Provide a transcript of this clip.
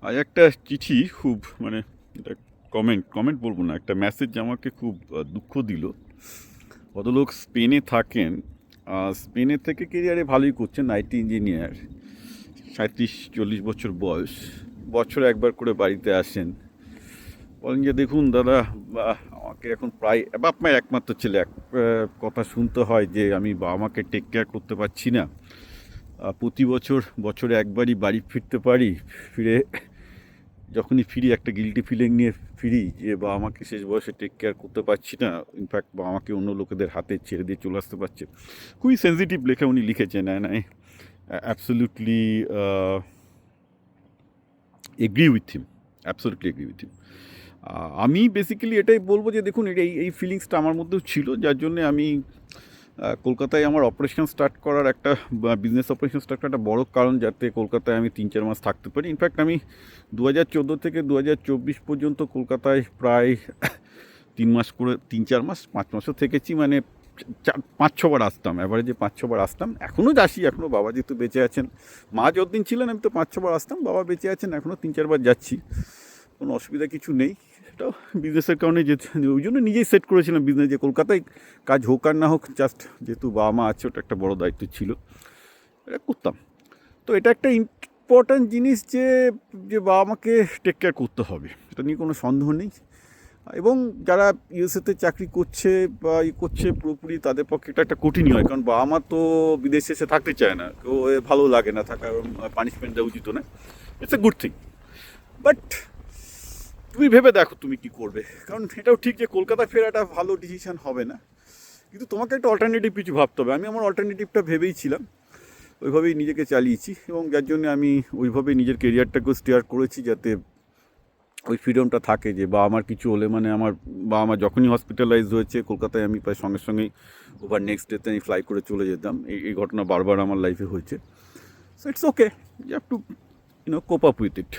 আজ একটা চিঠি খুব মানে এটা কমেন্ট কমেন্ট বলবো না, একটা মেসেজ আমাকে খুব দুঃখ দিল। ভদ্রলোক স্পেনে থাকেন। স্পেনে থেকে কেরিয়ারে ভালোই করছেন, আইটি ইঞ্জিনিয়ার, 37-40 বছর বয়স। বছরে একবার করে বাড়িতে আসেন। বলেন যে দেখুন দাদা, আমাকে এখন প্রায় বাপ মায়ের একমাত্র ছেলে, এক কথা শুনতে হয় যে আমি বাবা মাকে টেক কেয়ার করতে পারছি না। প্রতি বছর বছরে একবারই বাড়ি ফিরতে পারি, ফিরে যখনই ফিরি একটা গিল্টি ফিলিং নিয়ে ফিরি যে বাবা মাকে শেষ বয়সে টেক কেয়ার করতে পারছি না, ইনফ্যাক্ট বাবা মাকে অন্য লোকেদের হাতে ছেড়ে দিয়ে চলে আসতে পারছে। খুবই সেন্সিটিভ লেখা উনি লিখেছেন, and I absolutely agree with him, absolutely agree with him. আমি বেসিক্যালি এটাই বলবো যে দেখুন, এই ফিলিংসটা আমার মধ্যেও ছিল, যার জন্যে আমি কলকাতায় আমার অপারেশন স্টার্ট করার একটা বিজনেস অপারেশন স্টার্ট করার একটা বড়ো কারণ, যাতে কলকাতায় আমি 3-4 মাস থাকতে পারি। ইনফ্যাক্ট আমি 2014 থেকে 2024 পর্যন্ত কলকাতায় প্রায় 3 মাস করে, 3-4 মাস, 5 মাসও থেকেছি। মানে 5-6 বার আসতাম, অ্যাভারেজে 5-6 বার আসতাম। এখনও যাচ্ছি, এখনও বাবা যেহেতু বেঁচে আছেন, মা যতদিন ছিলেন আমি তো 5-6 বার আসতাম, বাবা বেঁচে আছেন, এখনও 3-4 বার যাচ্ছি, কোনো অসুবিধা কিছু নেই। এটাও বিজনেসের কারণে, যে ওই জন্য নিজেই সেট করেছিলাম বিজনেস, যে কলকাতায় কাজ হোক আর না হোক, জাস্ট যেহেতু বাবা মা আছে, ওটা একটা বড় দায়িত্ব ছিল, এটা করতাম। তো এটা একটা ইম্পর্ট্যান্ট জিনিস যে যে বাবা মাকে টেক কেয়ার করতে হবে, এটা নিয়ে কোনো সন্দেহ নেই। এবং যারা ইউএসএতে চাকরি করছে বা করছে, পুরোপুরি তাদের পক্ষে এটা একটা কঠিনই হয়, কারণ বাবা মা তো বিদেশে এসে থাকতে চায় না, কেউ ভালো লাগে না থাকা, পানিশমেন্ট দেওয়া উচিত না। It's a good thing. But তুমি ভেবে দেখো তুমি কি করবে, কারণ এটাও ঠিক যে কলকাতা ফেরাটা ভালো ডিসিশন হবে না, কিন্তু তোমাকে একটা অল্টারনেটিভ কিছু ভাবতে হবে। আমি আমার অল্টারনেটিভটা ভেবেই ছিলাম, ওইভাবেই নিজেকে চালিয়েছি, এবং যার জন্য আমি ওইভাবেই নিজের কেরিয়ারটাকেও স্টেয়ার করেছি, যাতে ওই ফ্রিডমটা থাকে যে বাবা আমার কিছু হলে, মানে আমার বাবা মা যখনই হসপিটালাইজ হয়েছে কলকাতায়, আমি প্রায় সঙ্গে সঙ্গেই ওভার নেক্সট ডেতে আমি ফ্লাই করে চলে যেতাম। এই ঘটনা বারবার আমার লাইফে হয়েছে। So it's okay, you have to cope up with it.